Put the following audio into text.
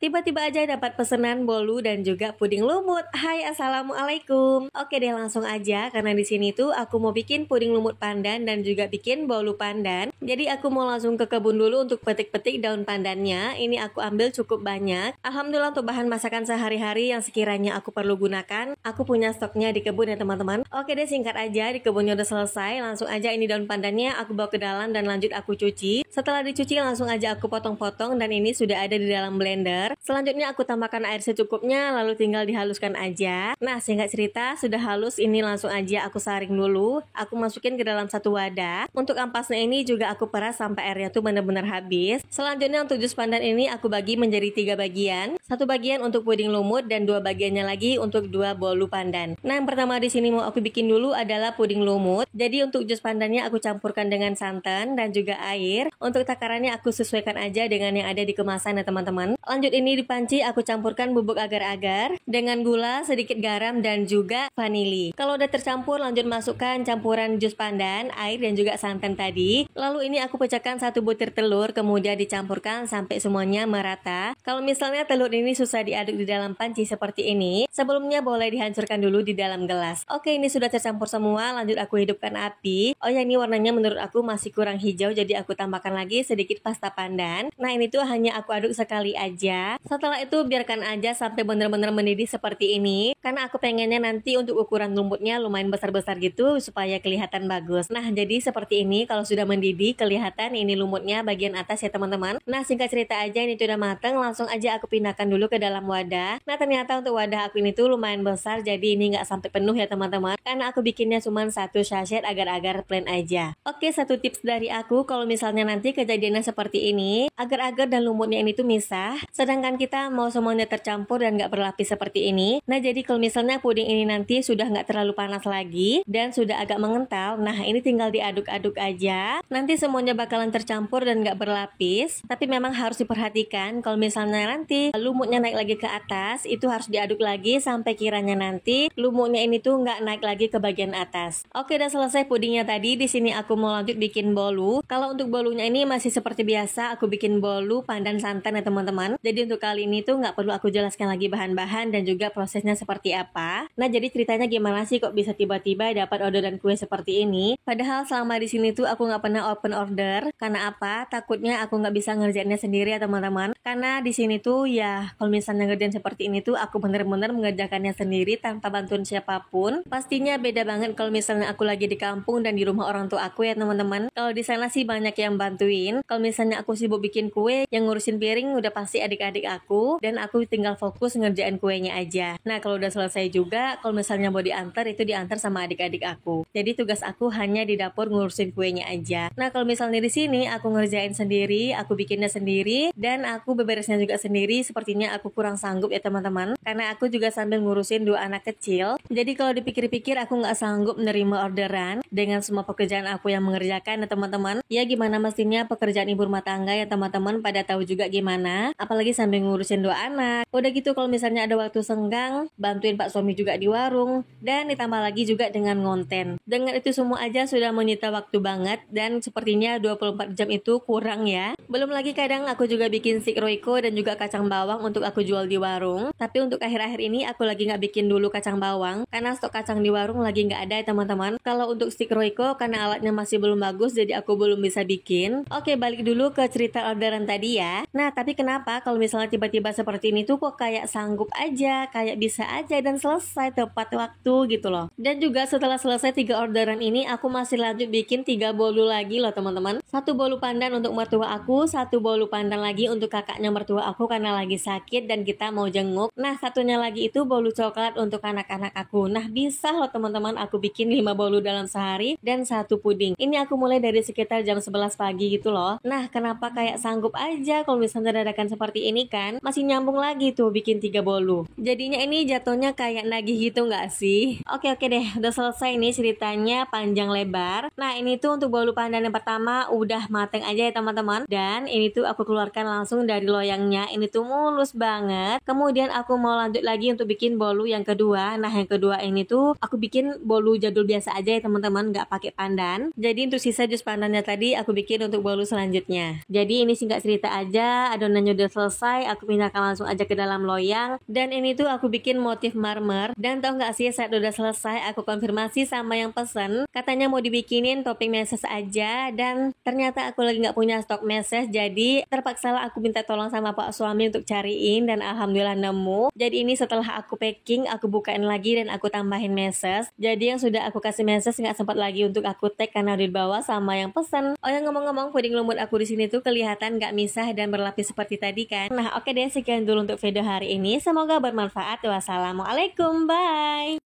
tiba-tiba aja dapat pesanan bolu dan juga puding lumut. Hai, assalamualaikum. Oke deh, langsung aja karena di sini tuh aku mau bikin puding lumut pandan dan juga bikin bolu pandan. Jadi aku mau langsung ke kebun dulu untuk petik-petik daun pandannya. Ini aku ambil cukup banyak. Alhamdulillah untuk bahan masakan sehari-hari yang sekiranya aku perlu gunakan, aku punya stoknya di kebun ya teman-teman. Oke deh, singkat aja, di kebunnya udah selesai. Langsung aja ini daun pandannya aku bawa ke dalam dan lanjut aku cuci. Setelah dicuci langsung aja aku potong-potong dan ini sudah ada di dalam blender. Selanjutnya aku tambahkan air secukupnya lalu tinggal dihaluskan aja. Nah, singkat cerita sudah halus, ini langsung aja aku saring dulu. Aku masukin ke dalam satu wadah. Untuk ampasnya ini juga aku peras sampai airnya tuh benar-benar habis. Selanjutnya untuk jus pandan ini aku bagi menjadi 3 bagian. Satu bagian untuk puding lumut dan 2 bagiannya lagi untuk 2 bolu pandan. Nah, yang pertama di sini mau aku bikin dulu adalah puding lumut. Jadi untuk jus pandannya aku campurkan dengan santan dan juga air. Untuk takarannya aku sesuaikan aja dengan yang ada di kemasan ya teman-teman. Lanjut ini di panci aku campurkan bubuk agar-agar dengan gula, sedikit garam dan juga vanili. Kalau udah tercampur lanjut masukkan campuran jus pandan, air dan juga santan tadi. Lalu ini aku pecahkan 1 butir telur kemudian dicampurkan sampai semuanya merata. Kalau misalnya telur ini susah diaduk di dalam panci seperti ini, sebelumnya boleh dihancurkan dulu di dalam gelas. Oke, ini sudah tercampur semua, lanjut aku hidupkan api. Oh ya, ini warnanya menurut aku masih kurang hijau, jadi aku tambahkan lagi sedikit pasta pandan. Nah, ini tuh hanya aku aduk sekali aja. Setelah itu biarkan aja sampai benar-benar mendidih seperti ini, karena aku pengennya nanti untuk ukuran lumutnya lumayan besar-besar gitu supaya kelihatan bagus. Nah, jadi seperti ini kalau sudah mendidih kelihatan ini lumutnya bagian atas ya teman-teman. Nah, singkat cerita aja ini tuh udah mateng, langsung aja aku pindahkan dulu ke dalam wadah. Nah, ternyata untuk wadah aku ini tuh lumayan besar, jadi ini nggak sampai penuh ya teman-teman, karena aku bikinnya cuma 1 sachet agar-agar plain aja. Oke, satu tips dari aku, kalau misalnya nanti kejadiannya seperti ini, agar-agar dan lumutnya ini tuh misah, sedangkan kita mau semuanya tercampur dan nggak berlapis seperti ini. Nah, jadi kalau misalnya puding ini nanti sudah nggak terlalu panas lagi dan sudah agak mengental, nah ini tinggal diaduk-aduk aja. Nanti semuanya bakalan tercampur dan nggak berlapis. Tapi memang harus diperhatikan kalau misalnya nanti lumutnya naik lagi ke atas, itu harus diaduk lagi sampai kiranya nanti lumutnya ini tuh nggak naik lagi ke bagian atas. Oke, udah selesai pudingnya tadi. Di sini aku mau lanjut bikin bolu. Kalau untuk bolunya ini masih seperti biasa, aku bikin bolu pandan santan ya teman-teman. Jadi untuk kali ini tuh nggak perlu aku jelaskan lagi bahan-bahan dan juga prosesnya seperti apa. Nah, jadi ceritanya gimana sih kok bisa tiba-tiba dapat orderan kue seperti ini? Padahal selama di sini tuh aku nggak pernah open order. Karena apa? Takutnya aku nggak bisa ngerjainnya sendiri ya teman-teman. Karena di sini tuh ya kalau misalnya ngerjain seperti ini tuh aku bener-bener mengerjakannya sendiri tanpa bantuan siapapun. Pastinya beda banget kalau misalnya aku lagi di kampung dan di rumah orang tua aku ya teman-teman. Kalau di sana sih banyak yang bantuin. Kalau misalnya aku sibuk bikin kue, yang ngurusin piring udah pasti adik-adik aku dan aku tinggal fokus ngerjain kuenya aja. Nah, kalau udah selesai juga, kalau misalnya mau diantar itu diantar sama adik-adik aku. Jadi tugas aku hanya di dapur ngurusin kuenya aja. Nah, kalau misalnya di sini aku ngerjain sendiri, aku bikinnya sendiri dan aku beberesnya juga sendiri, sepertinya aku kurang sanggup ya teman-teman. Karena aku juga sambil ngurusin 2 anak kecil. Jadi kalau dipikir-pikir aku nggak sanggup menerima orderan dengan semua pekerjaan aku yang mengerjakan ya teman-teman. Ya gimana mestinya pekerjaan ibu rumah tangga ya teman-teman, pada tahu juga gimana. Apalagi sambil ngurusin 2 anak. Udah gitu kalau misalnya ada waktu senggang, bantuin Pak suami juga di warung. Dan ditambah lagi juga dengan ngonten. Dengan itu semua aja sudah menyita waktu banget dan sepertinya 24 jam itu kurang ya. Belum lagi kadang aku juga bikin stick Royco dan juga kacang bawang untuk aku jual di warung. Tapi untuk akhir-akhir ini aku lagi nggak bikin dulu kacang bawang karena stok kacang di warung lagi nggak ada ya teman-teman. Kalau untuk stick Royco karena alatnya masih belum bagus jadi aku belum bisa bikin. Oke, balik dulu ke cerita orderan tadi ya. Nah, tapi kenapa kalau misalnya tiba-tiba seperti ini tuh kok kayak sanggup aja, kayak bisa aja dan selesai tepat waktu gitu loh. Dan juga setelah selesai 3 orderan ini aku masih lanjut bikin 3 bolu lagi loh teman-teman. 1 bolu pandan untuk mertua aku, 1 bolu pandan lagi untuk kakaknya mertua aku karena lagi sakit dan kita mau jenguk. Nah, satunya lagi itu bolu coklat untuk anak-anak aku. Nah, bisa loh teman-teman aku bikin 5 bolu dalam sehari dan 1 puding. Ini aku mulai dari sekitar jam 11 pagi gitu loh. Nah, kenapa kayak sanggup aja kalau misalnya dadakan seperti ini kan? Masih nyambung lagi tuh bikin 3 bolu. Jadinya ini jatuhnya kayak nagih gitu nggak sih? Oke deh, udah selesai nih ceritanya panjang lebar. Nah, ini tuh untuk bolu pandan yang pertama udah mateng aja ya teman-teman. Dan ini tuh aku keluarkan langsung dari loyangnya. Ini tuh mulus banget. Kemudian aku mau lanjut lagi untuk bikin bolu yang kedua. Nah, yang kedua ini tuh aku bikin bolu jadul biasa aja ya teman-teman, nggak pakai pandan. Jadi untuk sisa jus pandannya tadi aku bikin untuk bolu selanjutnya. Jadi ini singkat cerita aja, adonannya udah selesai. selesai, aku pindahkan langsung aja ke dalam loyang. Dan ini tuh aku bikin motif marmer. Dan tau gak sih, saat udah selesai aku konfirmasi sama yang pesen, katanya mau dibikinin topping meses aja. Dan ternyata aku lagi gak punya stok meses, jadi terpaksa lah aku minta tolong sama pak suami untuk cariin. Dan alhamdulillah nemu. Jadi ini setelah aku packing, aku bukain lagi dan aku tambahin meses. Jadi yang sudah aku kasih meses gak sempat lagi untuk aku tag karena udah dibawa sama yang pesen. Oh ya, ngomong-ngomong, puding lumut aku di sini tuh kelihatan gak misah dan berlapis seperti tadi kan. Nah oke deh, sekian dulu untuk video hari ini. Semoga bermanfaat. Wassalamualaikum, bye.